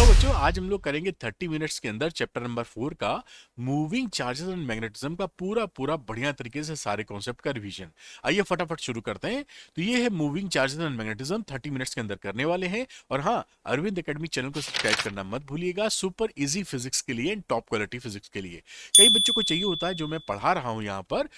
Hello बच्चों, आज हम लोग करेंगे 30 मिनट्स के अंदर चैप्टर नंबर 4 का मूविंग चार्जेस एंड मैग्नेटिज्म का पूरा पूरा बढ़िया तरीके से सारे कॉन्सेप्ट का रिवीजन। आइए फटाफट शुरू करते हैं। तो ये है moving charges and magnetism, 30 minutes के अंदर करने वाले हैं। और हाँ, अरविंद एकेडमी चैनल को सब्सक्राइब करना मत भूलिएगा, सुपर इजी फिजिक्स के लिए एंड टॉप क्वालिटी फिजिक्स के लिए। कई बच्चों को चाहिए होता है जो मैं पढ़ा रहा हूँ यहाँ पर,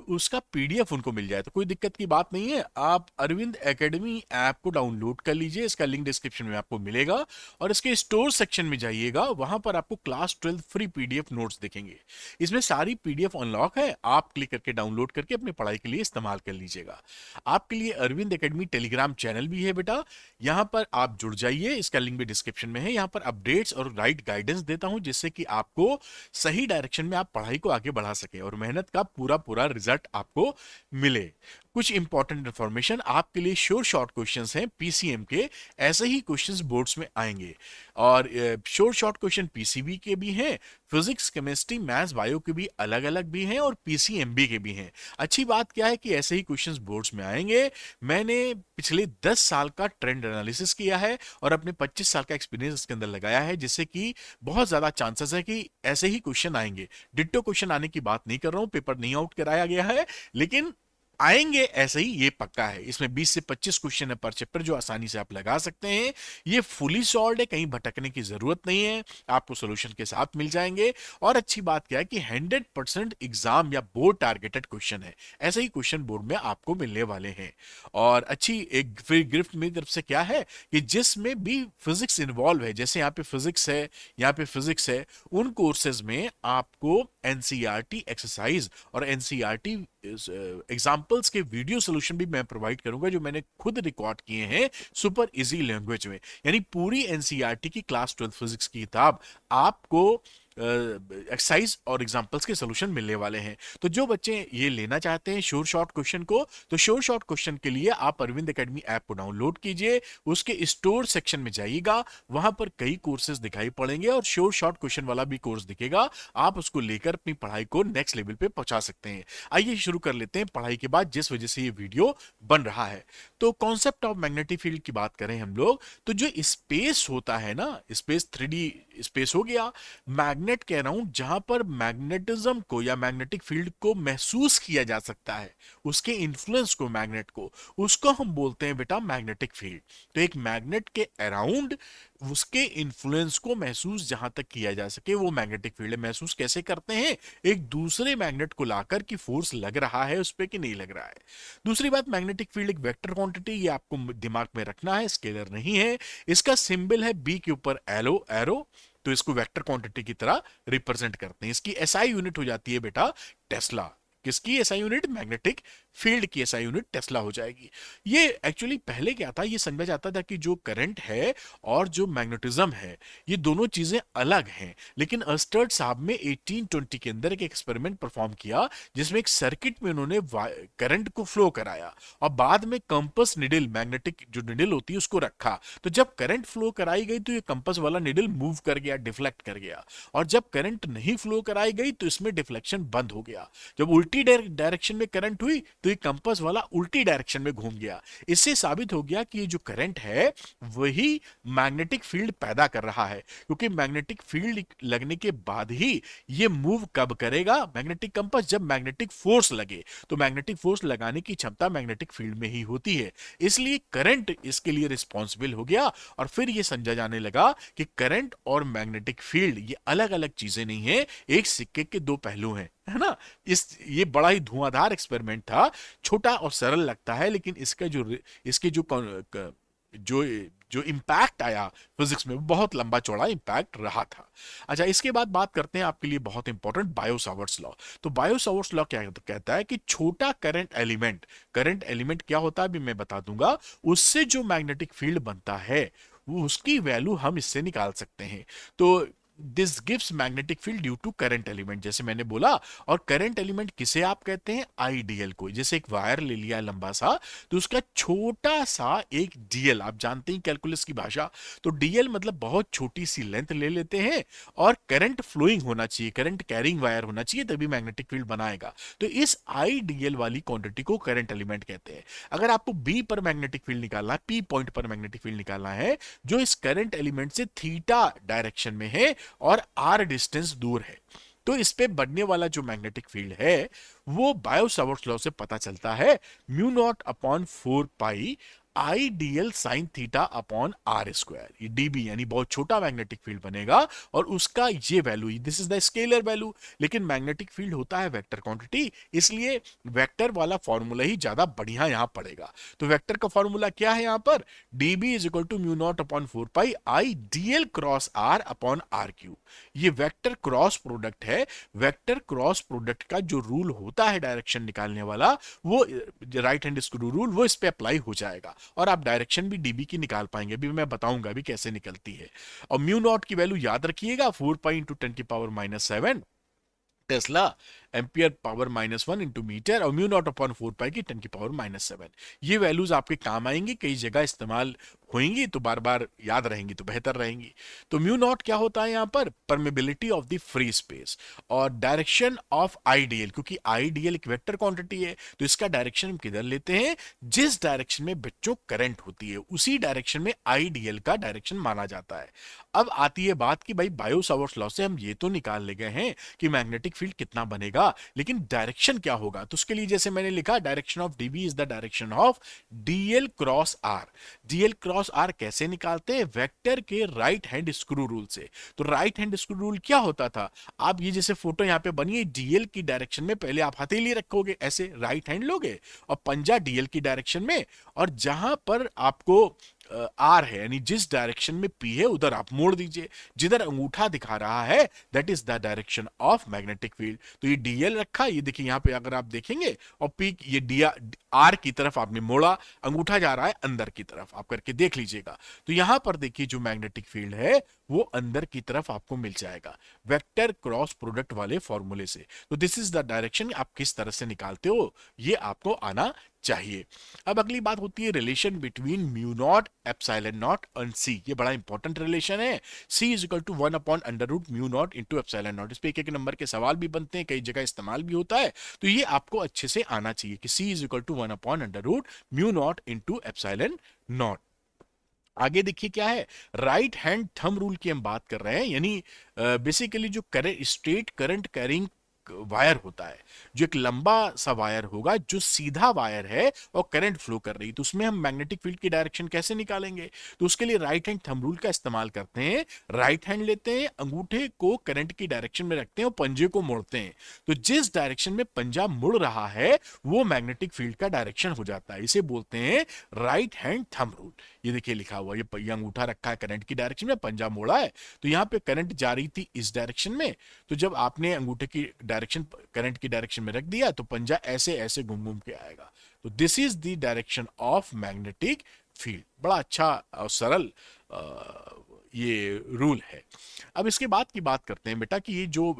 उसका पीडीएफ उनको मिल जाए तो कोई दिक्कत की बात नहीं है। आप अरविंद एकेडमी ऐप को डाउनलोड कर लीजिए, इसका लिंक डिस्क्रिप्शन में आपको मिलेगा। और इसके स्टोर सेक्शन में जाइएगा, वहां पर आपको क्लास 12 फ्री पीडीएफ नोट्स दिखेंगे। इसमें सारी पीडीएफ अनलॉक है, आप क्लिक करके डाउनलोड करके अपनी पढ़ाई के लिए इस्तेमाल कर लीजिएगा। आपके लिए अरविंद एकेडमी टेलीग्राम चैनल भी है बेटा, यहां पर आप जुड़ जाइए, इसका लिंक भी डिस्क्रिप्शन में है। यहां पर अपडेट्स और राइट गाइडेंस देता हूं, जिससे कि आपको सही डायरेक्शन में आप पढ़ाई को आगे बढ़ा सके और मेहनत का पूरा पूरा रिजल्ट आपको मिले। कुछ इंपॉर्टेंट इंफॉर्मेशन आपके लिए, श्योर शॉर्ट क्वेश्चंस हैं पीसीएम के, ऐसे ही क्वेश्चंस बोर्ड्स में आएंगे। और श्योर शॉर्ट क्वेश्चन पीसीबी के भी हैं, फिजिक्स केमिस्ट्री मैथ्स बायो के भी अलग अलग भी हैं और पीसीएमबी के भी हैं। अच्छी बात क्या है कि ऐसे ही क्वेश्चंस बोर्ड्स में आएंगे। मैंने पिछले 10 साल का ट्रेंड एनालिसिस किया है और अपने 25 साल का एक्सपीरियंस इसके अंदर लगाया है, जिससे कि बहुत ज्यादा चांसेस है कि ऐसे ही क्वेश्चन आएंगे। डिट्टो क्वेश्चन आने की बात नहीं कर रहा हूं, पेपर नहीं आउट कराया गया है, लेकिन आएंगे ऐसे ही, ये पक्का है। इसमें 20 से 25 क्वेश्चन है पर चैप्टर, जो आसानी से आप लगा सकते हैं। ये फुली सॉल्व है, कहीं भटकने की जरूरत नहीं है, आपको सॉल्यूशन के साथ मिल जाएंगे। और अच्छी बात क्या है कि 100% एग्जाम या बोर्ड टारगेटेड क्वेश्चन है, ऐसे ही क्वेश्चन बोर्ड में आपको मिलने वाले हैं। और अच्छी एक फिर गिफ्ट मेरी तरफ से क्या है कि जिसमें भी फिजिक्स इन्वॉल्व है, जैसे यहाँ पे फिजिक्स है, यहाँ पे फिजिक्स है, उन कोर्सेज में आपको एनसीईआरटी एक्सरसाइज और एनसीईआरटी एग्जाम्पल्स के वीडियो सोल्यूशन भी मैं प्रोवाइड करूंगा, जो मैंने खुद रिकॉर्ड किए हैं सुपर इजी लैंग्वेज में। यानी पूरी एनसीईआरटी की क्लास 12 फिजिक्स की किताब आपको एक्सरसाइज और एग्जांपल्स के सॉल्यूशन मिलने वाले हैं। तो जो बच्चे ये लेना चाहते हैं श्योर शॉर्ट क्वेश्चन को, तो श्योर शॉर्ट क्वेश्चन के लिए आप अरविंद एकेडमी ऐप को डाउनलोड कीजिए, उसके स्टोर सेक्शन में जाइएगा, वहां पर कई कोर्सेज दिखाई पड़ेंगे और श्योर शॉर्ट क्वेश्चन वाला भी कोर्स दिखेगा। आप उसको लेकर अपनी पढ़ाई को नेक्स्ट लेवल पे पहुंचा सकते हैं। आइए शुरू कर लेते हैं पढ़ाई के बाद, जिस वजह से ये वीडियो बन रहा है। तो कॉन्सेप्ट ऑफ मैग्नेटिक फील्ड की बात करें हम लोग, तो जो स्पेस होता है ना, स्पेस 3D स्पेस हो गया, मैग्नेट के अराउंड जहां पर मैग्नेटिज्म को या मैग्नेटिक फील्ड को महसूस किया जा सकता है, उसके इन्फ्लुएंस को, मैग्नेट को, उसको हम बोलते हैं बेटा मैग्नेटिक फील्ड। तो एक मैग्नेट के अराउंड उसके इन्फ्लुएंस को महसूस जहां तक किया जा सके, वो मैग्नेटिक फील्ड है। महसूस कैसे करते हैं? एक दूसरे मैग्नेट को लाकर कि फोर्स लग रहा है उस पर कि नहीं लग रहा है। दूसरी बात, मैग्नेटिक फील्ड एक वेक्टर क्वांटिटी, ये आपको दिमाग में रखना है, स्केलर नहीं है। इसका सिंबल है बी के ऊपर एलो, एरो, तो इसको वेक्टर क्वांटिटी की तरह रिप्रेजेंट करते हैं। इसकी एसआई यूनिट हो जाती है बेटा टेस्ला। किसकी एसआई यूनिट? मैग्नेटिक फील्ड की एसआई यूनिट टेस्ला हो जाएगी। ये एक्चुअली पहले क्या था, ये समझा जाता था कि जो करंट है और जो मैग्नेटिज्म है, ये दोनों चीजें अलग हैं। लेकिन अर्स्टर्ड साहब ने 1820 के अंदर एक एक्सपेरिमेंट परफॉर्म किया, जिसमें एक सर्किट में उन्होंने करंट को फ्लो कराया और बाद में कंपास निडल, मैग्नेटिक जो निडल होती है, उसको रखा। तो जब करंट फ्लो कराई गई तो ये कंपास वाला निडल मूव कर गया, डिफ्लेक्ट कर गया। और जब करंट नहीं फ्लो कराई गई तो इसमें डिफ्लेक्शन बंद हो गया। जब उल्टी डायरेक्शन में करंट हुई तो ये कंपास वाला उल्टी डायरेक्शन में घूम गया। इससे साबित हो गया कि ये जो करंट है वही मैग्नेटिक फील्ड पैदा कर रहा है, क्योंकि मैग्नेटिक फील्ड लगने के बाद ही ये मूव कब करेगा मैग्नेटिक कंपास? जब मैग्नेटिक फोर्स लगे। तो मैग्नेटिक फोर्स लगाने की क्षमता मैग्नेटिक फील्ड में ही होती है, इसलिए करंट इसके लिए रिस्पॉन्सिबल हो गया। और फिर ये समझा जाने लगा कि करंट और मैग्नेटिक फील्ड ये अलग अलग चीजें नहीं है, एक सिक्के के दो पहलू हैं, है ना। ये बड़ा ही धुआंधार एक्सपेरिमेंट था, छोटा और सरल लगता है, लेकिन इसके जो जो इम्पैक्ट आया फिजिक्स में, बहुत लंबा चौड़ा इम्पैक्ट रहा था। अच्छा, इसके बाद बात करते हैं आपके लिए बहुत इंपॉर्टेंट बायो सावर्ट्स लॉ। तो बायो सावर्ट्स लॉ क्या कहता है कि छोटा करंट एलिमेंट क्या होता है अभी मैं बता दूंगा, उससे जो मैग्नेटिक फील्ड बनता है उसकी वैल्यू हम इससे निकाल सकते हैं। तो this gives magnetic field due to current element, जैसे मैंने बोला। और करंट एलिमेंट किसे आप कहते हैं? आईडीएल को। जैसे एक वायर ले लिया लंबा सा, तो उसका छोटा सा एक डीएल, आप जानते हैं कैलकुलस की भाषा, तो डीएल मतलब बहुत छोटी सी लेंथ ले लेते हैं, और करंट फ्लोइंग होना चाहिए, करंट कैरिंग वायर होना चाहिए, तभी मैग्नेटिक फील्ड बनाएगा। तो इस आईडीएल वाली क्वांटिटी को करंट एलिमेंट कहते हैं। अगर आपको बी पर मैग्नेटिक फील्ड निकालना है, पी पॉइंट पर मैग्नेटिक फील्ड निकालना है, जो इस करंट एलिमेंट से थीटा डायरेक्शन में है और आर डिस्टेंस दूर है, तो इस पे बढ़ने वाला जो मैग्नेटिक फील्ड है वो बायो सावर्ट्स लॉ से पता चलता है, mu naught upon 4 pi I DL sine theta upon R square. ये डीबी यानी बहुत छोटा मैग्नेटिक फील्ड बनेगा, और उसका ये value, this is the scalar value, लेकिन मैग्नेटिक फील्ड होता है वेक्टर क्वांटिटी, इसलिए वेक्टर वाला फॉर्मूला ही ज्यादा बढ़िया यहां पड़ेगा। तो वेक्टर का फॉर्मूला क्या है यहां पर? DB is equal to mu naught upon 4 pi I DL cross R upon R cube. ये वेक्टर क्रॉस प्रोडक्ट है। वेक्टर क्रॉस प्रोडक्ट का जो रूल होता है डायरेक्शन निकालने वाला, वो राइट हैंड स्क्रू रूल, वो इस पे अप्लाई हो जाएगा, और आप डायरेक्शन भी डीबी की निकाल पाएंगे। अभी मैं बताऊंगा अभी कैसे निकलती है। और म्यू नॉट की वैल्यू याद रखिएगा, 4 pi into 10⁻⁷ tesla ampere power -1 into metre, और म्यू नॉट अपॉन 4 पाई की 10⁻⁷। ये वैल्यूज आपके काम आएंगी, कई जगह इस्तेमाल होंगी, तो बार बार याद रहेंगी तो बेहतर रहेंगी। तो म्यू नॉट क्या होता है यहां पर? Permeability of the free space, और डायरेक्शन ऑफ आईडीएल, क्योंकि आईडीएल एक वेक्टर क्वांटिटी है, तो इसका डायरेक्शन हम किधर लेते हैं? जिस डायरेक्शन में बच्चों करंट होती है, उसी डायरेक्शन में आईडीएल का डायरेक्शन माना जाता है। अब आती है बात कि भाई बायो सावर्ट्स लॉ से हम ये तो निकाल ले गए हैं कि मैग्नेटिक फील्ड कितना बनेगा, लेकिन डायरेक्शन क्या होगा? तो उसके लिए जैसे मैंने लिखा, direction of DB is the direction of DL cross R. DL cross R कैसे निकालते हैं? वेक्टर के राइट हैंड स्क्रू रूल से। तो राइट हैंड स्क्रू रूल क्या होता था? आप ये जैसे फोटो यहां पे बनी है, डीएल की डायरेक्शन में पहले आप हथेली रखोगे, ऐसे राइट हैंड लोगे, और पंजा डीएल की डायरेक्शन में, और जहां पर आपको आर है, यानी जिस डायरेक्शन में पी है उधर आप मोड़ दीजिए। जिधर अंगूठा दिखा रहा है that is the direction of magnetic field. तो ये डीएल रखा, ये देखिए यहां पे अगर आप देखेंगे, और पी ये डी आर की तरफ आपने मोड़ा, अंगूठा जा रहा है अंदर की तरफ, आप करके देख लीजिएगा। तो यहां पर देखिए जो मैग्नेटिक फील्ड है वो अंदर की तरफ आपको मिल जाएगा, वेक्टर क्रॉस प्रोडक्ट वाले फॉर्मूले से। तो दिस इज द डायरेक्शन। आप किस तरह से निकालते हो ये आपको आना चाहिए। अब अगली बात होती है relation between mu naught epsilon naught and c. ये बड़ा इंपॉर्टेंट रिलेशन है। C is equal to 1 upon under root mu naught into epsilon naught. इस पे एक एक नंबर के सवाल भी बनते हैं, कई जगह इस्तेमाल भी होता है, तो ये आपको अच्छे से आना चाहिए कि c is equal to 1 upon under root mu naught into epsilon naught. आगे देखिए क्या है, राइट हैंड थंब रूल की हम बात कर रहे हैं, यानी बेसिकली जो current straight current carrying wire होता है, जो एक लंबा सा वायर होगा जो सीधा वायर है और करंट फ्लो कर रही है, तो उसमें हम मैग्नेटिक फील्ड की डायरेक्शन कैसे निकालेंगे? तो उसके लिए राइट हैंड थंब रूल का इस्तेमाल करते हैं। राइट हैंड लेते हैं, अंगूठे को करंट की डायरेक्शन में रखते हैं और पंजे को मोड़ते हैं, तो जिस डायरेक्शन में पंजा मुड़ रहा है वो मैग्नेटिक फील्ड का डायरेक्शन हो जाता है। इसे बोलते हैं राइट हैंड थंब रूल। ये देखिए लिखा हुआ, ये अंगूठा रखा है करंट की डायरेक्शन में, पंजा मोड़ा है, तो यहां पे करंट जा रही थी इस डायरेक्शन में, तो जब आपने अंगूठे की डायरेक्शन करंट की डायरेक्शन में रख दिया तो पंजा ऐसे ऐसे घूम घूम के आएगा। तो this is the direction of magnetic field. बड़ा अच्छा और सरल ये रूल है। अब इसके बाद की बात करते हैं बेटा कि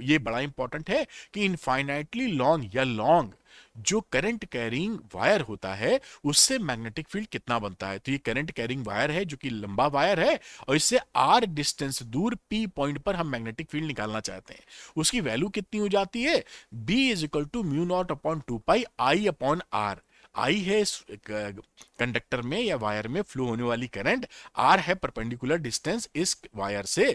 ये बड़ा इंपॉर्टेंट है कि इनफाइनाइटली लॉन्ग या लॉन्ग जो करंट कैरिंग वायर होता है उससे मैग्नेटिक फील्ड कितना बनता है। तो ये करंट कैरिंग वायर है जो कि लंबा वायर है, और इससे आर डिस्टेंस दूर पी पॉइंट पर हम मैग्नेटिक फील्ड निकालना चाहते हैं। उसकी वैल्यू कितनी हो जाती है? B is equal to mu naught upon 2 pi i upon r. I है कंडक्टर में या वायर में फ्लो होने वाली करंट, आर है परपेंडिकुलर डिस्टेंस इस वायर से,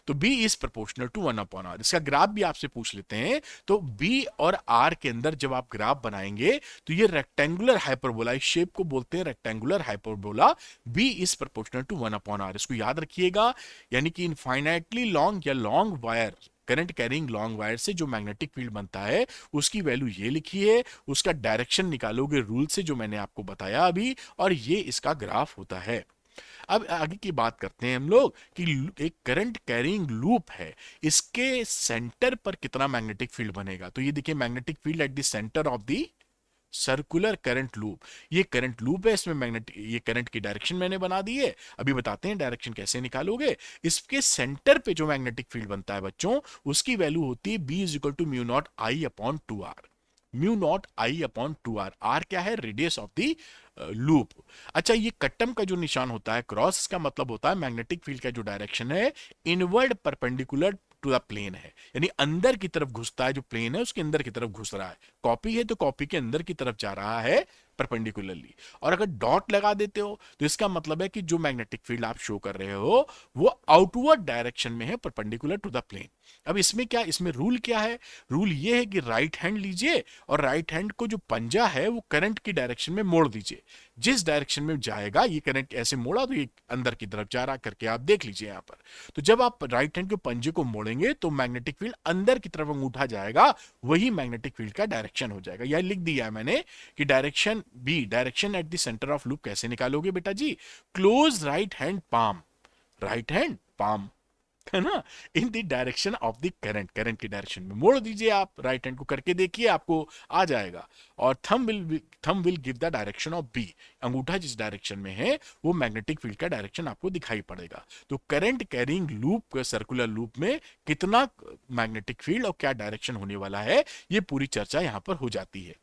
तो b is proportional to 1 upon r. इसका ग्राफ भी आपसे पूछ लेते हैं, तो बी और आर के अंदर जब आप ग्राफ बनाएंगे तो ये रेक्टेंगुलर हाइपरबोला, इस शेप को बोलते हैं rectangular hyperbola. B is proportional to 1 upon R, इसको याद रखिएगा। यानी कि इनफाइनाइटली लॉन्ग या long wire, current carrying long wire से जो मैग्नेटिक फील्ड बनता है उसकी वैल्यू ये लिखी है, उसका डायरेक्शन निकालोगे रूल से जो मैंने आपको बताया अभी, और ये इसका ग्राफ होता है। अब आगे की बात करते हैं हम लोग कि एक करंट कैरिंग लूप है, इसके सेंटर पर कितना मैग्नेटिक फील्ड बनेगा। तो ये देखिए magnetic field at the center of the circular current loop. ये करंट लूप है, इसमें मैग्नेटिक, ये करंट की डायरेक्शन मैंने बना दी है। अभी बताते हैं डायरेक्शन कैसे निकालोगे। इसके सेंटर पे जो मैग्नेटिक फील्ड बनता है बच्चों, उसकी वैल्यू होती है B is equal to mu naught I upon two R. Mu naught I upon two R, R क्या है, रेडियस ऑफ दी लूप। अच्छा, ये कट्टम का जो निशान होता है क्रॉस, का मतलब होता है मैग्नेटिक फील्ड का जो डायरेक्शन है inward perpendicular to the plane है, यानी अंदर की तरफ घुसता है, जो प्लेन है उसके अंदर की तरफ घुस रहा है। कॉपी है तो कॉपी के अंदर की तरफ जा रहा है परपेंडिकुलरली। और अगर डॉट लगा देते हो तो इसका मतलब है कि जो मैग्नेटिक फील्ड आप शो कर रहे हो वो आउटवर्ड डायरेक्शन में है, परपेंडिकुलर टू द प्लेन। अब इसमें क्या, इसमें रूल क्या है, रूल ये है कि राइट हैंड लीजिए और राइट हैंड को जो पंजा है वो करंट की डायरेक्शन में मोड़ दीजिए। जिस डायरेक्शन में जाएगा ये करंट, ऐसे मोड़ा तो ये अंदर की तरफ जा रहा, करके आप देख लीजिए यहां पर। तो जब आप राइट हैंड के पंजे को मोड़ेंगे तो मैग्नेटिक फील्ड अंदर की तरफ अंगूठा जाएगा, वही मैग्नेटिक फील्ड का डायरेक्शन हो जाएगा। यह लिख दिया है मैंने कि direction b, direction at the center of loop कैसे निकालोगे बेटा जी, close right hand palm, right hand palm, है ना, in the direction of the current, current की डायरेक्शन में मोड़ दीजिए आप राइट हैंड को, करके देखिए आपको आ जाएगा। और thumb will give the direction of B, अंगूठा जिस डायरेक्शन में है वो मैग्नेटिक फील्ड का डायरेक्शन आपको दिखाई पड़ेगा। तो current carrying loop, circular loop में कितना मैग्नेटिक फील्ड और क्या डायरेक्शन होने वाला है, ये पूरी चर्चा यहां पर हो जाती है।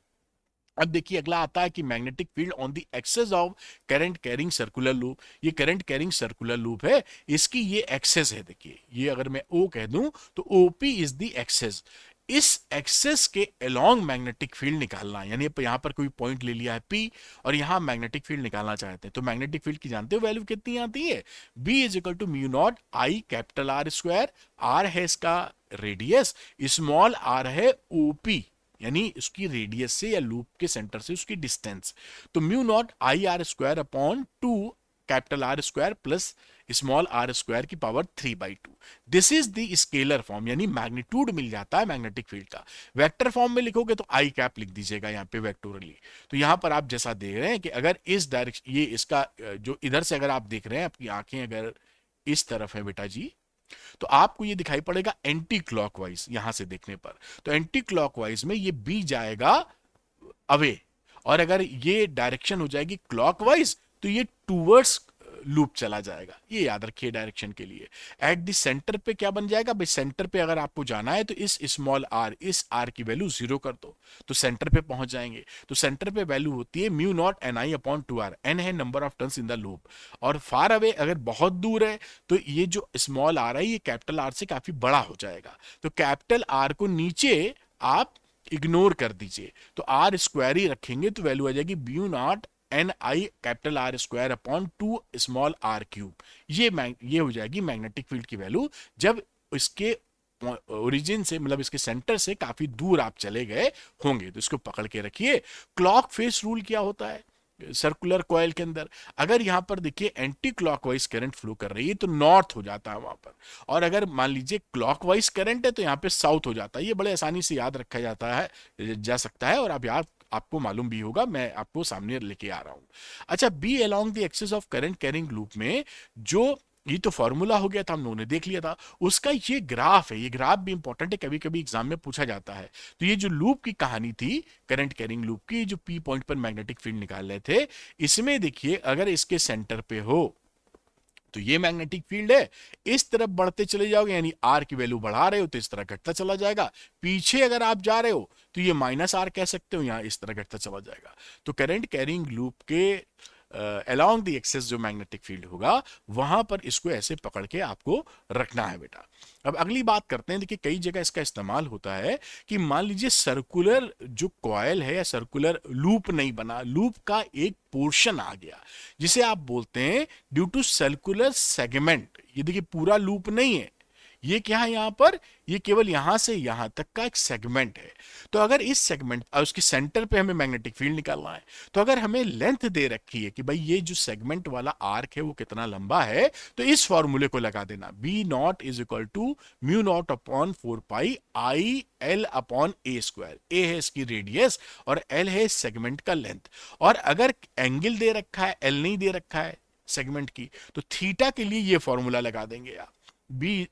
अब देखिए अगला आता है कि magnetic field on the axis of current carrying circular loop. ये करंट कैरिंग सर्कुलर लूप है, इसकी ये एक्सेस है। देखिए ये अगर मैं ओ कह दूं तो ओपी इज द एक्सेस। इस एक्सेस के अलोंग मैग्नेटिक फील्ड निकालना है, यानी यहां पर कोई पॉइंट ले लिया है पी और यहां मैग्नेटिक फील्ड निकालना चाहते हैं, तो मैग्नेटिक फील्ड की जानते हो वैल्यू कितनी आती है, B is equal to mu naught I capital are square, R है इसका रेडियस, स्मॉल आर है ओपी, यानी उसकी रेडियस से या लूप के सेंटर से उसकी डिस्टेंस। तो mu naught i r square upon two capital are square plus small r square की power 3/2। This is the scalar form, यानी मैग्नीट्यूड मिल जाता है मैग्नेटिक फील्ड का। वेक्टर फॉर्म में लिखोगे तो आई कैप लिख दीजिएगा यहाँ पे वेक्टोरली। तो यहाँ पर आप जैसा देख रहे हैं कि अगर इस डायरेक्शन, ये इसका जो इधर से अगर आप देख रहे हैं, आपकी आंखें अगर इस तरफ है बेटा जी, तो आपको ये दिखाई पड़ेगा एंटी क्लॉकवाइज यहां से देखने पर। तो एंटी क्लॉकवाइज में ये बी जाएगा अवे, और अगर ये डायरेक्शन हो जाएगी क्लॉकवाइज तो ये टूवर्ड्स लूप चला जाएगा। ये याद रखिए डायरेक्शन के लिए। एट द सेंटर पे क्या बन जाएगा भाई, सेंटर पे अगर आपको जाना है तो इस स्मॉल आर, इस आर की वैल्यू 0 कर दो तो सेंटर पे पहुंच जाएंगे। तो सेंटर पे वैल्यू होती है mu naught N i upon two r, n है number of turns in the loop. और फार अवे अगर बहुत दूर है तो ये जो स्मॉल आर है ये कैपिटल आर से काफी बड़ा हो जाएगा। तो कैपिटल आर को नीचे आप इग्नोर कर दीजिए, तो आर स्क्वायर ही रखेंगे तो वैल्यू आ जाएगी mu naught N I capital are square upon two small r cube. ये हो जाएगी मैग्नेटिक फील्ड की वैल्यू जब इसके ओरिजिन से, मतलब इसके सेंटर से काफी दूर आप चले गए होंगे। तो इसको पकड़ के रखिए। क्लॉक फेस रूल क्या होता है सर्कुलर कॉइल के अंदर, अगर यहां पर देखिए एंटी क्लॉकवाइज करंट फ्लो कर रही है तो नॉर्थ हो जाता है वहां पर, और अगर मान लीजिए क्लॉकवाइज करंट है तो यहां पे साउथ हो जाता है। ये बड़े आसानी से याद रखा जाता है, जा सकता है, और आप याद आपको मालूम भी होगा, मैं आपको सामने लेके आ रहा हूं। अच्छा, B along the axis of current carrying loop में जो, ये तो फॉर्मूला हो गया था, हम लोगों ने देख लिया था, उसका ये ग्राफ है। ये ग्राफ भी इंपॉर्टेंट है, कभी कभी एग्जाम में पूछा जाता है। तो ये जो लूप की कहानी थी करंट कैरिंग लूप की, जो पी पॉइंट पर मैग्नेटिक फील्ड निकाल रहे थे, इसमें देखिए अगर इसके सेंटर पे हो तो ये मैग्नेटिक फील्ड है, इस तरफ बढ़ते चले जाओगे यानी आर की वैल्यू बढ़ा रहे हो तो इस तरह घटता चला जाएगा। पीछे अगर आप जा रहे हो तो ये माइनस आर कह सकते हो, यहां इस तरह घटता चला जाएगा। तो करंट कैरिंग लूप के अलोंग द एक्सेस जो मैग्नेटिक फील्ड होगा वहां पर इसको ऐसे पकड़ के आपको रखना है बेटा। अब अगली बात करते हैं, देखिए कई जगह इसका इस्तेमाल होता है कि मान लीजिए सर्कुलर जो कॉयल है या सर्कुलर लूप नहीं बना, लूप का एक पोर्शन आ गया जिसे आप बोलते हैं ड्यू टू सर्कुलर सेगमेंट। ये देखिए पूरा लूप नहीं है, ये क्या है यहां पर, ये केवल यहां से यहां तक का एक सेगमेंट है। तो अगर इस सेगमेंट उसके सेंटर पे हमें मैग्नेटिक फील्ड निकालना है, तो अगर हमें लेंथ दे रखी है कि भाई ये जो सेगमेंट वाला आर्क है वो कितना लंबा है, तो इस फॉर्मूले को लगा देना, b naught is equal to mu naught upon 4 pi i l upon a square. A है इसकी रेडियस और एल है सेगमेंट का लेंथ। और अगर एंगल दे रखा है, एल नहीं दे रखा है सेगमेंट की, तो थीटा के लिए ये फॉर्मूला लगा देंगे आप, बी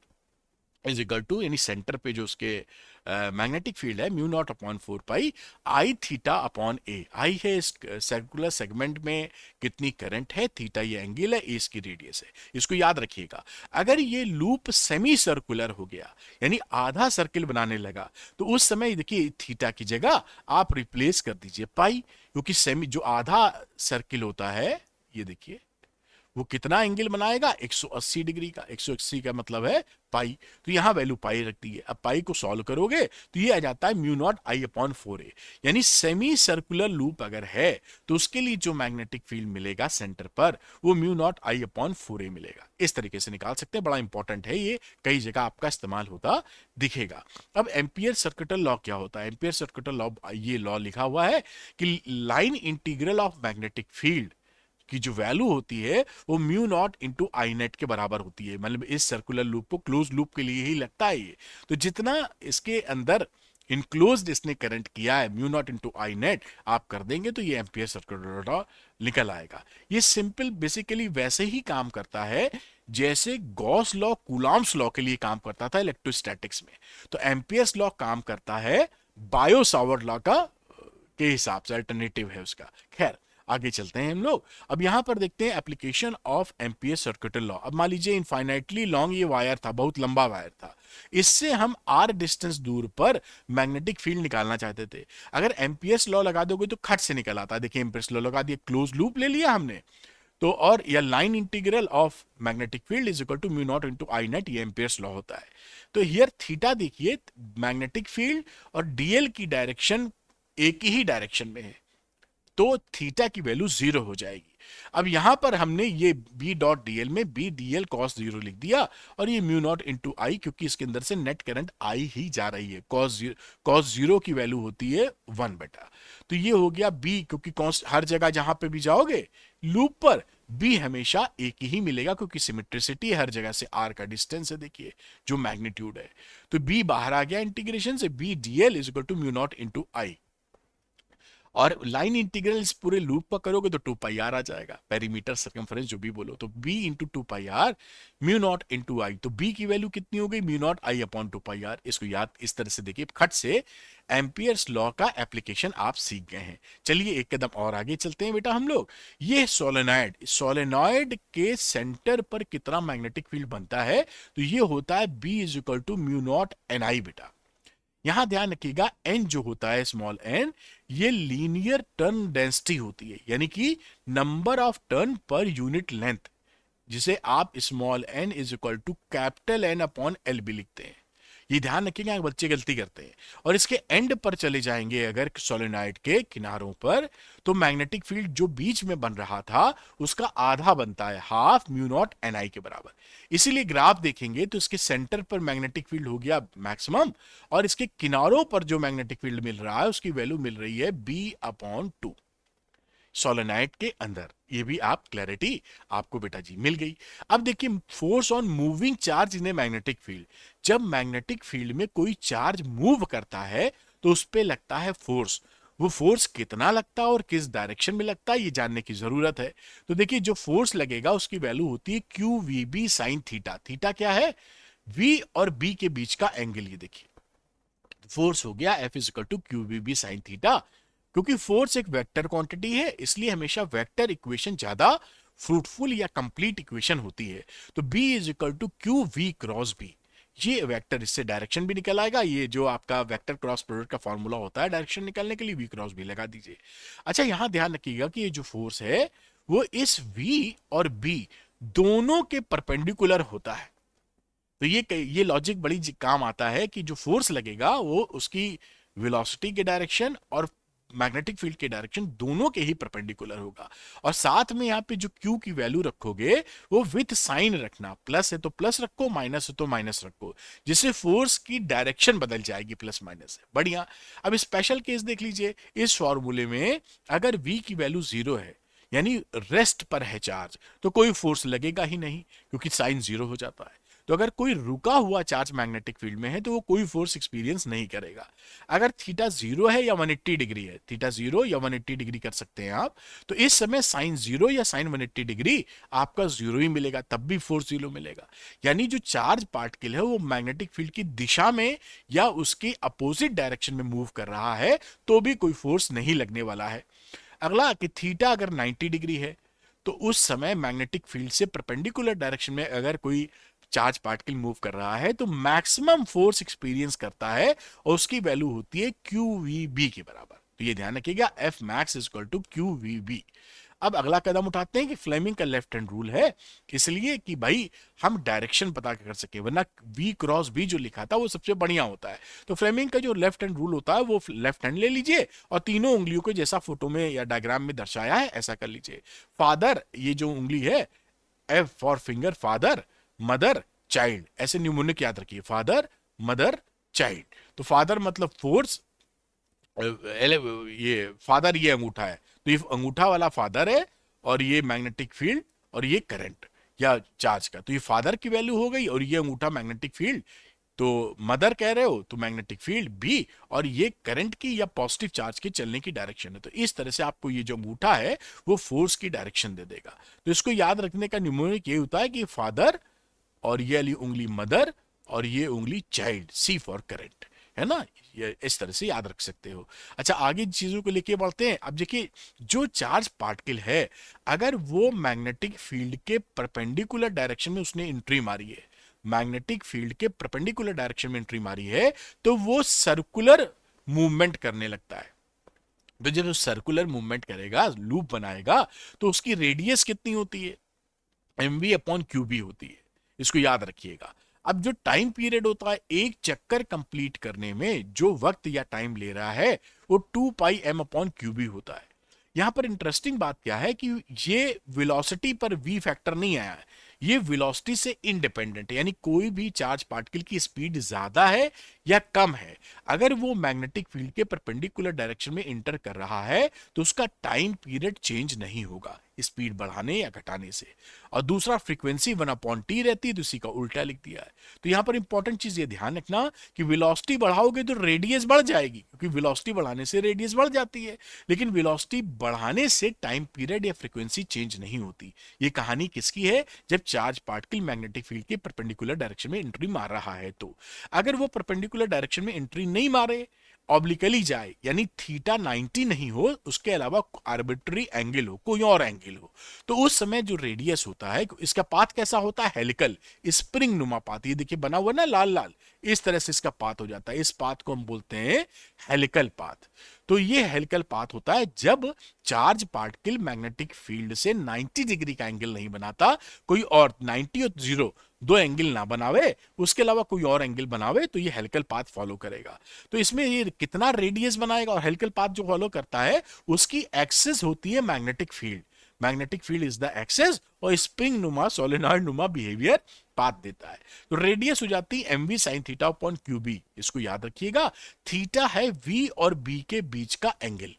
इज इक्वल टू, यानी सेंटर पे जो उसके मैग्नेटिक फील्ड है, म्यू नॉट अपॉन 4 पाई आई थीटा अपॉन ए। आई है इस सर्कुलर सेगमेंट में कितनी करंट है, थीटा ये एंगल है, ए इसकी रेडियस है। इसको याद रखिएगा। अगर ये लूप सेमी सर्कुलर हो गया, यानी आधा सर्किल बनाने लगा, तो उस समय देखिए थीटा की जगह आप रिप्लेस कर दीजिए पाई, क्योंकि सेमी जो आधा सर्किल होता है, ये देखिए वो कितना एंगल बनाएगा, 180 डिग्री का। 180 का मतलब है पाई, तो यहां वैल्यू पाई रख दी है। अब पाई को सॉल्व करोगे तो ये आ जाता है म्यू नॉट आई अपॉन 4a। यानी सेमी सर्कुलर लूप अगर है तो उसके लिए जो मैग्नेटिक फील्ड मिलेगा सेंटर पर, वो म्यू नॉट आई अपॉन 4a मिलेगा। इस तरीके से निकाल सकते हैं, बड़ा इंपॉर्टेंट है ये, कई जगह आपका इस्तेमाल होता दिखेगा। अब एम्पियर सर्किटल लॉ क्या होता है? एम्पियर सर्किटल लॉ, ये लॉ लिखा हुआ है कि line integral of magnetic field की जो वैल्यू होती है वो म्यू नॉट इंटू आई नेट के बराबर होती है। मतलब इस सर्कुलर लूप को क्लोज लूप के लिए ही लगता है ये। तो जितना इसके अंदर इनक्लोज्ड इसने करंट किया है, म्यू नॉट इंटू आई नेट आप कर देंगे तो ये एम्पियर सर्कुलर लॉ निकल आएगा। ये सिंपल बेसिकली वैसे ही काम करता है जैसे गॉस लॉ कूलॉम्स लॉ के लिए काम करता था इलेक्ट्रोस्टैटिक्स में। तो एम्पियर्स लॉ काम करता है बायो सावर्ट लॉ का के हिसाब से, अल्टरनेटिव है उसका। खैर आगे चलते हैं हम लोग। अब यहां पर देखते हैं application of ampere circuital law. अब मान लीजिए इनफाइनाइटली लॉन्ग ये वायर था, बहुत लंबा वायर था, इससे हम आर डिस्टेंस दूर पर मैग्नेटिक फील्ड निकालना चाहते थे। अगर एम्पियर्स लॉ लगा दोगे तो खट से निकल आता है। देखिए एम्पियर्स लॉ लगा दिया, क्लोज लूप ले लिया हमने तो, और या line integral of magnetic field is equal to mu naught into I net, ये एम्पियर्स लॉ होता है। तो हियर थीटा देखिए, मैग्नेटिक फील्ड और डीएल की डायरेक्शन एक ही डायरेक्शन में है, तो थीटा की वैल्यू 0 हो जाएगी। अब यहां पर हमने ये बी डॉट डीएल में बी डीएल कॉस 0 लिख दिया, और ये म्यू नॉट इंटू आई, क्योंकि इसके अंदर से नेट करंट आई ही जा रही है। कॉस 0 की वैल्यू होती है 1 बेटा। तो ये हो गया बी, क्योंकि कॉस हर जगह जहां पे भी जाओगे लूप पर बी हमेशा एक ही मिलेगा, क्योंकि सिमेट्रिसिटी हर जगह से आर का डिस्टेंस है, देखिए जो मैग्नीट्यूड है। तो बी बाहर आ गया इंटीग्रेशन से, b dl is equal to mu naught into i. और लाइन इंटीग्रल इस पूरे लूप पर करोगे तो 2 पाई आर आ जाएगा, पेरीमीटर सर्कमफ्रेंस जो भी बोलो। तो b into 2 pi r mu naught into i. तो b की वैल्यू कितनी हो गई, म्यू नॉट आई अपॉन 2 पाई आर। इसको याद इस तरह से देखिए, खट से एम्पियर्स लॉ का एप्लीकेशन आप सीख गए हैं। चलिए एक कदम और आगे चलते हैं बेटा हम लोग। ये सोलेनॉइड, सोलेनॉइड के सेंटर पर कितना मैग्नेटिक फील्ड बनता है, तो ये होता है b is equal to mu naught N i बेटा। यहां ध्यान रखिएगा, एन जो होता है स्मॉल एन, ये लीनियर टर्न डेंसिटी होती है, यानी कि number of turn per unit length, जिसे आप small n is equal to capital n upon l भी लिखते हैं। ये ध्यान रखिएगा, बच्चे गलती करते हैं। और इसके एंड पर चले जाएंगे अगर सोलेनॉइड के किनारों पर, तो मैग्नेटिक फील्ड जो बीच में बन रहा था उसका आधा बनता है, हाफ म्यू नॉट एन आई के बराबर। इसीलिए ग्राफ देखेंगे तो इसके सेंटर पर मैग्नेटिक फील्ड हो गया मैक्सिमम, और इसके किनारों पर जो मैग्नेटिक फील्ड मिल रहा है उसकी वैल्यू मिल रही है बी अपॉन 2 सोलेनाइड के अंदर। ये भी आप क्लैरिटी आपको बेटा जी मिल गई। अब देखिए force on moving charge in a magnetic field. जब मैग्नेटिक फील्ड में कोई चार्ज मूव करता है तो उस पे लगता है फोर्स। वो फोर्स कितना लगता है और किस डायरेक्शन में लगता है ये जानने की जरूरत है। तो देखिए जो फोर्स लगेगा उसकी वैल्यू होती है Q V B sine theta. Theta क्या है, v और b के बीच का एंगल। ये देखिए फोर्स हो गया F is equal to Q V B sine theta. क्योंकि फोर्स एक वेक्टर क्वांटिटी है इसलिए हमेशा वेक्टर इक्वेशन ज्यादा फ्रूटफुल या कंप्लीट इक्वेशन होती है। तो B is equal to Q V cross B, ये वेक्टर, इससे डायरेक्शन भी निकल आएगा। ये जो आपका वेक्टर क्रॉस प्रोडक्ट का फॉर्मूला होता है डायरेक्शन निकालने के लिए, वी क्रॉस भी लगा दीजिए। अच्छा यहां ध्यान रखिएगा कि ये जो फोर्स है वो इस V और B दोनों के परपेंडिकुलर होता है। तो ये लॉजिक बड़ी काम आता है कि जो फोर्स लगेगा वो उसकी वेलोसिटी के डायरेक्शन और मैग्नेटिक फील्ड के डायरेक्शन दोनों के ही परपेंडिकुलर होगा। और साथ में यहाँ पे जो Q की वैल्यू रखोगे वो विथ साइन रखना, प्लस है तो प्लस रखो, माइनस है तो माइनस रखो, जिससे फोर्स की डायरेक्शन बदल जाएगी प्लस माइनस से। बढ़िया। अब स्पेशल केस देख लीजिए, इस फॉर्मूले में अगर V की वैल्यू 0 है यानी रेस्ट पर है चार्ज, तो कोई फोर्स लगेगा ही नहीं क्योंकि साइन 0 हो जाता है। तो अगर कोई रुका हुआ चार्ज मैग्नेटिक फील्ड में है तो वो कोई फोर्स एक्सपीरियंस नहीं करेगा। अगर थीटा 0 है या 180 डिग्री है, थीटा 0 या 180 डिग्री कर सकते हैं आप, तो इस समय साइन 0 या साइन 180 डिग्री आपका 0 ही मिलेगा, तब भी फोर्स 0 मिलेगा। यानी जो चार्ज पार्टिकल है वो मैग्नेटिक फील्ड की दिशा में या उसके अपोजिट डायरेक्शन में मूव कर रहा है तो भी कोई फोर्स नहीं लगने वाला है। अगला कि थीटा अगर 90 डिग्री है तो उस समय मैग्नेटिक फील्ड से परपेंडिकुलर डायरेक्शन में अगर कोई चार्ज पार्टिकल मूव कर रहा है तो मैक्सिमम फोर्स एक्सपीरियंस करता है और उसकी वैल्यू होती है क्यू वी बी के बराबर। तो ये ध्यान रखिएगा, F max is equal to Q V B. अब अगला कदम उठाते हैं कि फ्लेमिंग का लेफ्ट हैंड रूल है, इसलिए कि भाई हम डायरेक्शन पता कर सके, वरना v क्रॉस b जो लिखा था वो सबसे बढ़िया होता है। तो फ्लेमिंग का जो लेफ्ट हैंड रूल होता है वो लेफ्ट हैंड ले लीजिए और तीनों उंगलियों को जैसा फोटो में या डायग्राम में दर्शाया है ऐसा कर लीजिए। फादर, ये जो उंगली है, F for finger, father, mother, child, ऐसे न्यूमोनिक याद रखिए, फादर, मदर, चाइल्ड। तो फादर मतलब फोर्स, ये फादर, ये अंगूठा है तो ये अंगूठा वाला फादर है, और ये मैग्नेटिक फील्ड और ये करंट या चार्ज का, तो ये फादर की वैल्यू हो गई और ये अंगूठा मैग्नेटिक फील्ड। तो मदर कह रहे हो तो मैग्नेटिक फील्ड बी, और ये करंट की या पॉजिटिव चार्ज के चलने की डायरेक्शन है। तो इस तरह से आपको ये जो अंगूठा है वो फोर्स की डायरेक्शन दे देगा। तो इसको याद रखने का न्यूमोनिक ये होता है कि फादर और ये वाली उंगली मदर और ये उंगली चाइल्ड, सी फॉर करंट, है ना। ये इस तरह से याद रख सकते हो। अच्छा, आगे चीजों को लेके बढ़ते हैं। अब देखिए, जो चार्ज पार्टिकल है अगर वो मैग्नेटिक फील्ड के परपेंडिकुलर डायरेक्शन में उसने एंट्री मारी है, मैग्नेटिक फील्ड के परपेंडिकुलर डायरेक्शन में एंट्री मारी है, तो वो सर्कुलर मूवमेंट करने लगता है। तो जब वो सर्कुलर मूवमेंट करेगा, लूप बनाएगा, तो उसकी रेडियस कितनी होती है, M V upon Q B होती है। इसको याद रखिएगा। अब जो टाइम पीरियड होता है एक चक्कर कंप्लीट करने में, जो वक्त या टाइम ले रहा है, वो 2 pi m upon Q B होता है। यहां पर इंटरेस्टिंग बात क्या है कि ये वेलोसिटी पर वी फैक्टर नहीं आया है, ये वेलोसिटी से इंडिपेंडेंट है। यानी कोई भी चार्ज पार्टिकल की स्पीड ज्यादा है या कम है, अगर वो मैग्नेटिक फील्ड के परपेंडिकुलर डायरेक्शन में इंटर कर रहा है तो उसका टाइम पीरियड चेंज नहीं होगा स्पीड बढ़ाने या घटाने से। और दूसरा, फ्रीक्वेंसी 1/t रहती है, तो इसी का उल्टा लिख दिया है। तो यहां पर इंपॉर्टेंट चीज ये ध्यान रखना कि वेलोसिटी बढ़ाओगे तो रेडियस बढ़ जाएगी, क्योंकि वेलोसिटी बढ़ाने से रेडियस बढ़ जाती है, लेकिन वेलोसिटी बढ़ाने से टाइम पीरियड या फ्रीक्वेंसी चेंज नहीं होती। ये कहानी किसकी है, जब चार्ज पार्टिकल मैग्नेटिक फील्ड के परपेंडिकुलर डायरेक्शन में एंट्री मार रहा है। तो अगर वो परपेंडिकुलर डायरेक्शन में एंट्री नहीं मारे, ऑब्लिकली जाए, यानी थीटा 90 नहीं हो, उसके अलावा आर्बिट्री एंगल हो, कोई और एंगल हो, तो उस समय जो रेडियस होता है, इसका पाथ कैसा होता है, हेलिकल, स्प्रिंग नुमा पाथ। ये देखिए बना हुआ ना लाल लाल, इस तरह से इसका पाथ हो जाता है। इस पाथ को हम बोलते हैं हेलिकल पाथ। तो ये हेलिकल पाथ होता है जब चार्ज पार्टिकल मैग्नेटिक फील्ड से 90 डिग्री का एंगल नहीं बनाता, कोई और 90 और 0 दो एंगल ना बनावे, उसके अलावा कोई और एंगल बनावे, तो ये हेलिकल पाथ फॉलो करेगा। तो इसमें ये कितना रेडियस बनाएगा, और हेलिकल पाथ जो फॉलो करता है उसकी एक्सिस होती है magnetic field. Magnetic field is the axis, और स्प्रिंग नुमा सोलेनॉइड नुमा बिहेवियर पाथ देता है। तो रेडियस हो जाती है M V sine theta upon Q B. इसको याद रखिएगा, थीटा है वी और बी के बीच का एंगल,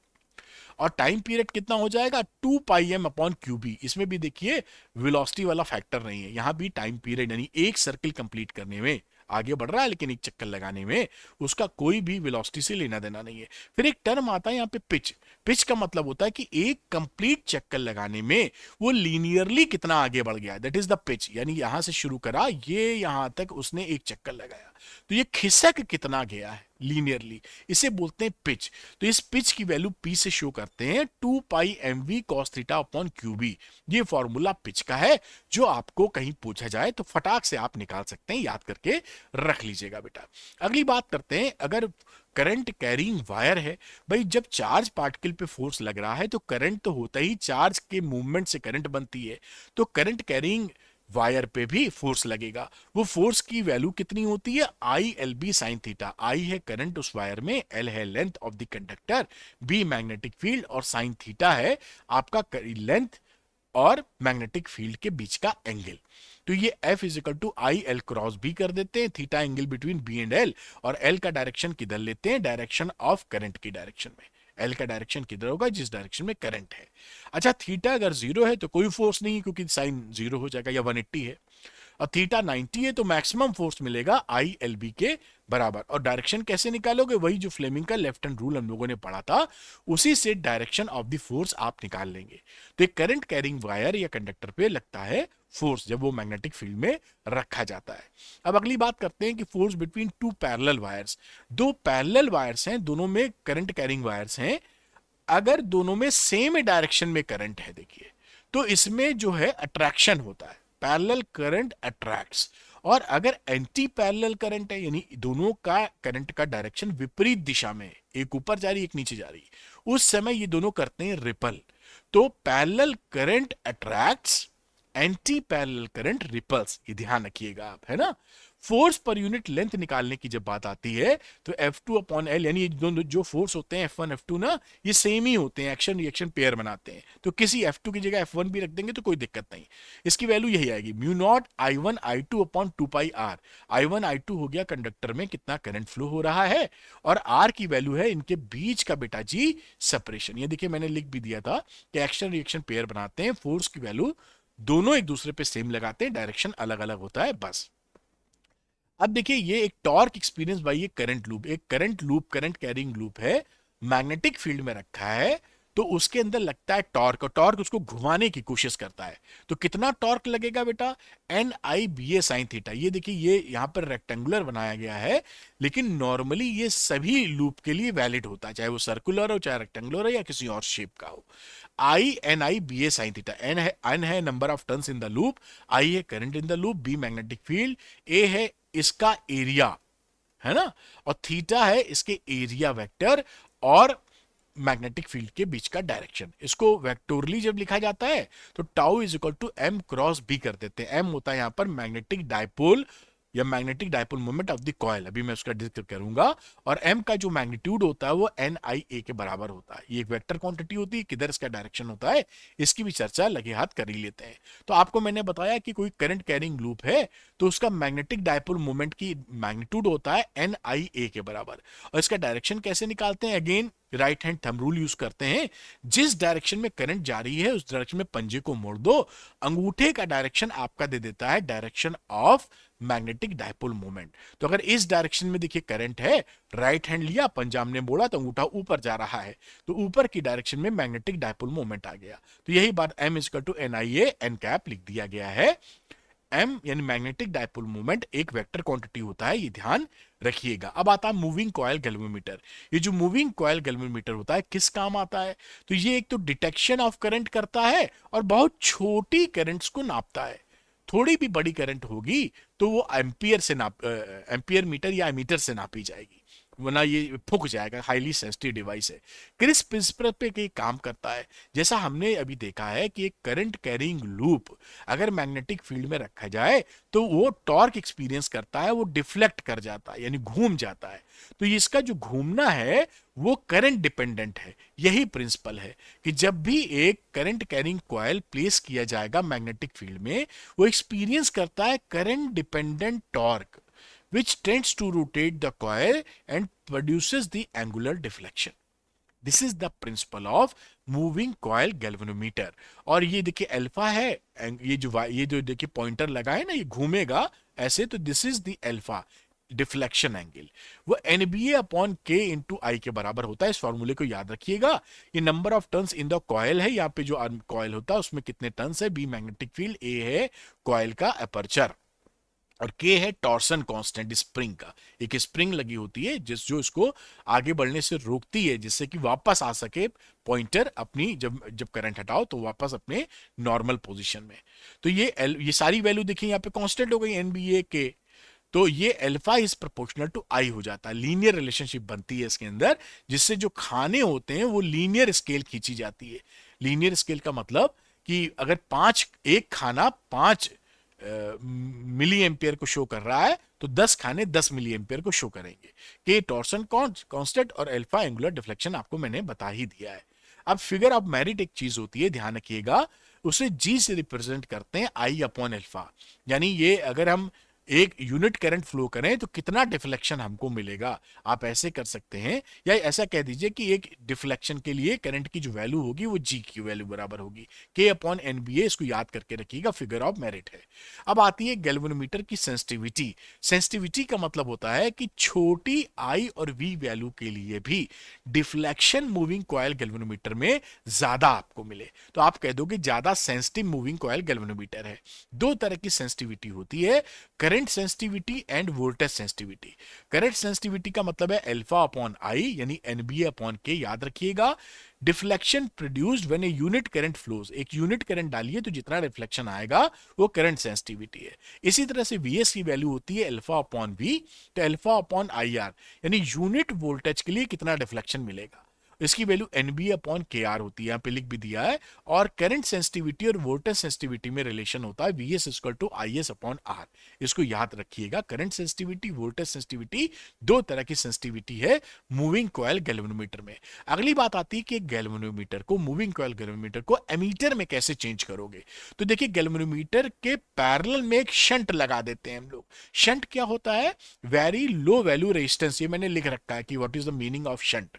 और टाइम पीरियड कितना हो जाएगा 2 pi m upon Q B. इसमें भी देखिए वेलोसिटी वाला फैक्टर नहीं है, यहां भी टाइम पीरियड यानी एक सर्किल कंप्लीट करने में आगे बढ़ रहा है, लेकिन एक चक्कर लगाने में उसका कोई भी वेलोसिटी से लेना देना नहीं है। फिर एक टर्म आता है यहाँ पे पिच। पिच का मतलब होता है कि एक कंप्लीट चक्कर लगाने में वो लीनियरली कितना आगे बढ़ गया, दैट इज द पिच। यानी यहां से शुरू करा, ये यहां तक उसने एक चक्कर लगाया, तो ये खिसक कितना गया है लीनियरली, इसे बोलते हैं पिच। तो इस पिच की वैल्यू पी से शो करते हैं 2 pi m v cos theta upon Q B. ये फॉर्मूला पिच का है, जो आपको कहीं पूछा जाए तो फटाक से आप निकाल सकते हैं, याद करके रख लीजिएगा बेटा। अगली बात करते हैं, अगर करंट कैरिंग वायर है, भाई जब चार्ज पार्टिकल पे फोर्स लग रहा है तो करंट तो होता ही, चार्ज के मूवमेंट से करंट बनती है, तो करंट कैरिंग वायर पे भी फोर्स लगेगा। वो फोर्स की वैल्यू कितनी होती है, i l b sine theta. I है करंट उस वायर में, एल है length of the conductor, b magnetic field, और साइन थीटा है आपका लेंथ और मैग्नेटिक फील्ड के बीच का एंगल। तो ये F is equal to I L cross B कर देते हैं, theta angle between B and L, और एल का डायरेक्शन किधर लेते हैं, डायरेक्शन ऑफ करंट की डायरेक्शन में। एल का डायरेक्शन किधर होगा, जिस डायरेक्शन में करंट है। अच्छा, थीटा अगर 0 है तो कोई फोर्स नहीं, क्योंकि साइन 0 हो जाएगा, या 180 है। और थीटा 90 है तो मैक्सिमम फोर्स मिलेगा आई एल बी के बराबर। और डायरेक्शन कैसे निकालोगे, वही जो फ्लेमिंग का लेफ्ट हैंड रूल हम लोगों ने पढ़ा था, उसी से डायरेक्शन ऑफ द फोर्स आप निकाल लेंगे। तो एक करंट कैरिंग वायर या कंडक्टर पे लगता है फोर्स जब वो मैग्नेटिक फील्ड में रखा जाता है। अब अगली बात करते हैं कि force between two parallel wires. दो पैरेलल वायर्स हैं, दोनों में करंट कैरिंग वायर्स हैं, अगर दोनों में सेम डायरेक्शन में करंट है देखिए, तो इसमें जो है अट्रैक्शन होता है, पैरेलल करंट अट्रैक्ट्स। और अगर एंटी पैरेलल करंट है, यानी दोनों का करंट का डायरेक्शन विपरीत दिशा में है, एक ऊपर जा रही है एक नीचे जा रही है, उस समय ये दोनों करते हैं रिपल। तो parallel current attracts, anti parallel current repels, ये ध्यान रखिएगा आप, है ना। फोर्स पर यूनिट लेंथ निकालने की जब बात आती है तो F2 अपॉन एल, यानी दोनों जो फोर्स होते हैं F1 F2 ना, ये सेम ही होते हैं, एक्शन रिएक्शन पेयर बनाते हैं, तो किसी F2 की जगह F1 भी रख देंगे तो कोई दिक्कत नहीं। इसकी वैल्यू यही आएगी, mu naught I1 I2 upon 2 पाई R। I1 I2 हो गया कंडक्टर में कितना करंट फ्लो हो रहा है, और R की वैल्यू है इनके बीच का बेटा जी सेपरेशन। ये देखिए मैंने लिख भी दिया था कि एक्शन रिएक्शन पेयर बनाते हैं, फोर्स की वैल्यू दोनों एक दूसरे पे सेम लगाते हैं, डायरेक्शन अलग अलग होता है बस। अब देखिए ये एक टॉर्क एक्सपीरियंस बाय ये करंट लूप, एक current loop, current carrying loop है, मैग्नेटिक फील्ड में रखा है, तो उसके अंदर लगता है टॉर्क, और टॉर्क उसको घुमाने की कोशिश करता है। तो कितना टॉर्क लगेगा बेटा, N i b a sine theta. ये देखिए ये यहां पर रेक्टेंगुलर बनाया गया है, लेकिन नॉर्मली ये सभी लूप के लिए वैलिड होता है, चाहे वो सर्कुलर हो, चाहे रेक्टेंगुलर हो, या किसी और शेप का हो। I n i b a sine theta, n है number of turns in the loop, i है current in the loop, b magnetic field, a है इसका एरिया, है ना, और थीटा है इसके एरिया वेक्टर और मैग्नेटिक फील्ड के बीच का डायरेक्शन। इसको वेक्टोरली जब लिखा जाता है तो tau is equal to M cross B कर देते हैं। एम होता है यहां पर मैग्नेटिक डायपोल या magnetic dipole moment of the coil, अभी मैं उसका डिस्क्रिप करूंगा। और एम का जो मैग्नीट्यूड होता है वो एन आई ए के बराबर होता है। ये एक वेक्टर क्वांटिटी होती है, किधर इसका डायरेक्शन होता है इसकी भी चर्चा लगे हाथ कर ही लेते हैं। तो आपको मैंने बताया कि कोई करंट कैरिंग लूप है तो उसका मैग्नेटिक डायपोल मोमेंट की मैग्नीट्यूड होता है एन आई ए के बराबर। और इसका डायरेक्शन कैसे निकालते हैं, again right hand thumb rule use करते हैं, जिस डायरेक्शन में करंट जा रही है उस डायरेक्शन में पंजे को मोड़ दो, अंगूठे का डायरेक्शन आपका दे देता है direction of magnetic dipole moment. तो अगर इस डायरेक्शन में देखिए करंट है, राइट हैंड लिया, पंजा हमने मोड़ा तो अंगूठा ऊपर जा रहा है, तो ऊपर की डायरेक्शन में मैग्नेटिक डायपोल मोमेंट आ गया। तो यही बात M equal to N I N cap लिख दिया गया है। एम यानी मैग्नेटिक डायपोल मोमेंट एक वेक्टर क्वांटिटी होता है, ये ध्यान रखिएगा। अब आता है मूविंग कॉइल गैल्वेनोमीटर। ये जो मूविंग कॉइल गैल्वेनोमीटर होता है किस काम आता है, तो ये एक तो डिटेक्शन ऑफ करंट करता है और बहुत छोटी करंट्स को नापता है। थोड़ी भी बड़ी करंट होगी तो वो एम्पियर से नाप एम्पियर मीटर या मीटर से नापी जाएगी, वरना ये फूक जाएगा, हाईली सेंसिटिव डिवाइस है। किस प्रिंसिपल पे ये काम करता है, जैसा हमने अभी देखा है कि एक करंट कैरिंग लूप अगर मैग्नेटिक फील्ड में रखा जाए तो वो टॉर्क एक्सपीरियंस करता है, वो डिफ्लेक्ट कर जाता है यानी घूम जाता है। तो इसका जो घूमना है वो करंट डिपेंडेंट है। यही प्रिंसिपल है कि जब भी एक करंट कैरिंग कॉइल प्लेस किया जाएगा मैग्नेटिक फील्ड में, वो एक्सपीरियंस करता है current dependent torque which tends to rotate the coil and produces the angular deflection. This is the principle of moving coil galvanometer। और ये देखिए अल्फा है, ये जो देखिए पॉइंटर लगा है ना, ये घूमेगा ऐसे, तो this is the alpha deflection angle. वो NBA अपॉन K इंटू आई के बराबर होता है। इस फॉर्मूले को याद रखिएगा। ये number of turns in the coil है, यहाँ पे जो कॉइल होता है उसमें कितने टर्न्स है, B मैग्नेटिक फील्ड, A है कॉइल का अपर्चर, और के है टॉर्सन कांस्टेंट स्प्रिंग का। एक स्प्रिंग लगी होती है जो इसको आगे बढ़ने से रोकती है, जिससे कि वापस आ सके पॉइंटर अपनी, जब करंट हटाओ तो वापस अपने नॉर्मल पोजीशन में। तो ये सारी वैल्यू देखिए यहाँ पे कांस्टेंट हो गई NBA के, तो ये अल्फा इज प्रोपोर्शनल टू आई हो जाता है। लीनियर रिलेशनशिप बनती है इसके अंदर, जिससे जो खाने होते हैं वो लीनियर स्केल खींची जाती है। लीनियर स्केल का मतलब कि अगर एक खाना 5 मिली एम्पियर को शो कर रहा है तो 10 खाने 10 मिली एम्पियर को शो करेंगे। के टॉर्सन कांस्टेंट और अल्फा एंगुलर डिफ्लेक्शन आपको मैंने बता ही दिया है। अब फिगर ऑफ मेरिट एक चीज होती है, ध्यान रखिएगा, उसे जी से रिप्रेजेंट करते हैं आई अपॉन अल्फा। यानी ये अगर हम एक यूनिट करंट फ्लो करें तो कितना डिफ्लेक्शन हमको मिलेगा, आप ऐसे कर सकते हैं। या ऐसा कह दीजिए कि एक डिफ्लेक्शन के लिए करंट की जो वैल्यू होगी वो जी की वैल्यू बराबर होगी के अपॉन एनबीए, इसको याद करके रखिएगा, फिगर ऑफ मेरिट है। अब आती है गैल्वेनोमीटर की सेंसिटिविटी। सेंसिटिविटी का मतलब होता है कि छोटी आई और वी वैल्यू के लिए भी डिफ्लेक्शन मूविंग कॉइल गैल्वेनोमीटर में ज्यादा आपको मिले, तो आप कह दोगे ज्यादा सेंसिटिव मूविंग कॉइल गैल्वेनोमीटर है। दो तरह की सेंसिटिविटी होती है, current sensitivity end voltage sensitivity. Current sensitivity का मतलब है अल्फा अपॉन आई यानी एनबीए अपॉन के, याद रखिएगा। Deflection produced when a unit current flows, एक यूनिट करंट डालिए तो जितना रिफ्लेक्शन आएगा वो करंट सेंसिटिविटी है। इसी तरह से वीएस की वैल्यू होती है अल्फा अपॉन वी, तो अल्फा अपॉन आई आर यानी यूनिट वोल्टेज के लिए कितना डिफ्लेक्शन मिलेगा, इसकी value NB upon K R होती है, यहां पे लिख भी दिया है। और करंट सेंसिटिविटी और वोल्टेज सेंसिटिविटी में रिलेशन होता है V S equal to I S upon R, इसको याद रखिएगा। करंट सेंसिटिविटी वोल्टेज सेंसिटिविटी दो तरह की सेंसिटिविटी है मूविंग कॉइल गैल्वेनोमीटर में। अगली बात आती है कि गैल्वेनोमीटर को, मूविंग कॉइल गैल्वेनोमीटर को एमीटर में कैसे चेंज करोगे। तो देखिए गैल्वेनोमीटर के पैरेलल में एक शंट लगा देते हैं हम लोग। शंट क्या होता है, वेरी लो वैल्यू रेजिस्टेंस, ये मैंने लिख रखा है कि what is the meaning of shunt.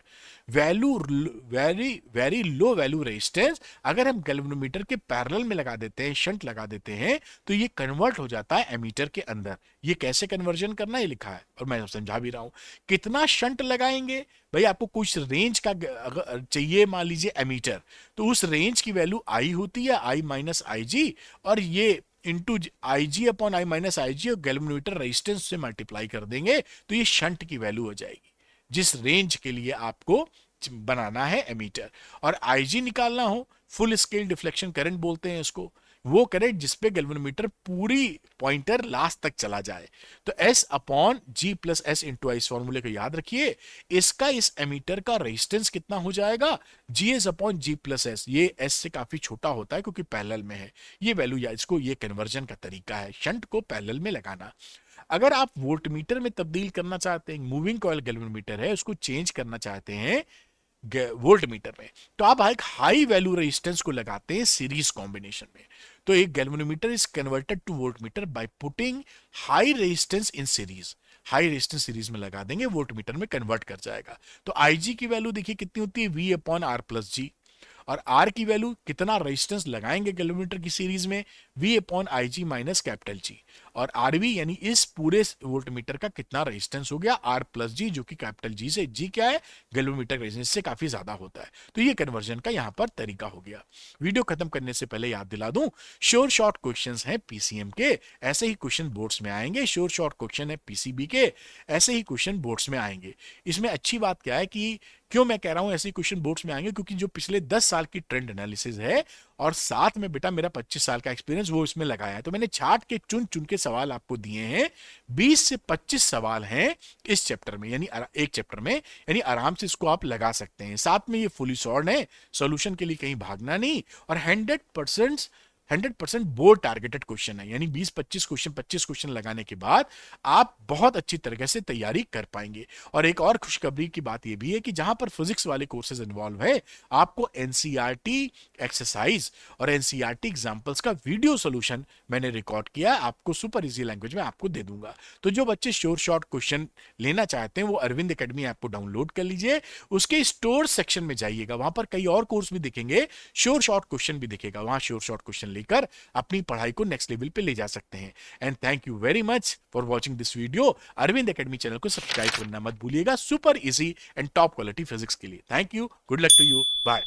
Value very very low value resistance अगर हम गैल्वेनोमीटर के पैरेलल में लगा देते हैं, शंट लगा देते हैं, तो ये कन्वर्ट हो जाता है एमीटर के अंदर। ये कैसे कन्वर्जन करना है लिखा है और मैं समझा भी रहा हूं। कितना शंट लगाएंगे भाई, आपको कुछ रेंज का चाहिए, मान लीजिए एमीटर, तो उस रेंज की वैल्यू आई होती है, आई माइनस आई जी, और ये into i g upon i minus i g, और गैल्वेनोमीटर रेजिस्टेंस से मल्टीप्लाई कर देंगे तो ये शंट की वैल्यू हो जाएगी जिस रेंज के लिए आपको बनाना है एमीटर। और आईजी निकालना हो, फुल स्केल डिफ्लेक्शन करंट बोलते हैं इसको, वो करंट जिसपे गैल्वेनोमीटर पूरी पॉइंटर लास्ट तक चला जाए। तो एस अपॉन जी प्लस एस इंटू आई, इस फॉर्मूले को याद रखिए। इसका इस एमीटर का रेजिस्टेंस कितना हो जाएगा, जी एस अपॉन जी प्लस एस, ये एस से काफी छोटा होता है क्योंकि पैरेलल में है ये वैल्यू, या इसको ये कन्वर्जन का तरीका है शंट को पैरेलल में लगाना। अगर आप वोल्टमीटर में तब्दील करना चाहते हैं, मूविंग कॉइल गैल्वेनोमीटर है उसको चेंज करना चाहते हैं वोल्ट मीटर में, तो आप एक हाई वैल्यू रेजिस्टेंस को लगाते हैं सीरीज कॉम्बिनेशन में। तो एक galvanometer is converted to volt meter by putting high resistance in series. High resistance series में लगा देंगे, वोल्ट मीटर में कन्वर्ट कर जाएगा। तो आईजी की वैल्यू देखिए कितनी होती है, वी अपॉन आर प्लस जी, और आर की वैल्यू कितना रेजिस्टेंस लगाएंगे गैल्वेनोमीटर की सीरीज में, V upon I G minus capital G, और आरवी यानी इस पूरे वोल्टमीटर का कितना रेजिस्टेंस हो गया, आर प्लस जी, जो कि कैपिटल जी से, जी क्या है गैल्वेनोमीटर रेजिस्टेंस से काफी ज्यादा होता है। तो ये कन्वर्जन का यहां पर तरीका हो गया। वीडियो खत्म करने से पहले याद दिला दूं, श्योर शॉर्ट क्वेश्चंस हैं पीसीएम के, ऐसे ही क्वेश्चन बोर्ड्स में आएंगे। श्योर शॉर्ट क्वेश्चन है पीसीबी के, ऐसे ही क्वेश्चन बोर्ड्स में आएंगे। इसमें अच्छी बात क्या है कि क्यों मैं कह रहा हूं ऐसे क्वेश्चन बोर्ड्स में आएंगे, क्योंकि जो पिछले 10 साल की ट्रेंड एनालिसिस है और साथ में बेटा मेरा 25 साल का एक्सपीरियंस वो इसमें लगाया है, तो मैंने छाट के चुन चुन के सवाल आपको दिए हैं। 20 से 25 सवाल हैं इस चैप्टर में, यानी एक चैप्टर में, यानी आराम से इसको आप लगा सकते हैं। साथ में ये फुली सॉल्व है, सॉल्यूशन के लिए कहीं भागना नहीं, और 100% बोर्ड टारगेटेड क्वेश्चन है, यानी 20-25 क्वेश्चन, 25 क्वेश्चन लगाने के बाद आप बहुत अच्छी तरीके से तैयारी कर पाएंगे। और एक और खुशखबरी की बात यह भी है कि जहां पर फिजिक्स वाले कोर्सेज इन्वॉल्व है, आपको एनसीईआरटी एक्सरसाइज और एनसीईआरटी एग्जांपल्स का वीडियो सॉल्यूशन मैंने रिकॉर्ड किया, आपको सुपर इजी लैंग्वेज में आपको दे दूंगा। तो जो बच्चे श्योर शॉर्ट क्वेश्चन लेना चाहते हैं वो अरविंद एकेडमी ऐप को डाउनलोड कर लीजिए, उसके स्टोर सेक्शन में जाइएगा, वहां पर कई और कोर्स भी दिखेंगे, श्योर शॉर्ट क्वेश्चन भी दिखेगा, वहां श्योर शॉर्ट क्वेश्चन लेकर अपनी पढ़ाई को नेक्स्ट लेवल पे ले जा सकते हैं। And thank you very much for watching this video. Arvind academy channel को सब्सक्राइब करना मत भूलिएगा super easy and top quality physics के लिए। Thank you, good luck to you, bye.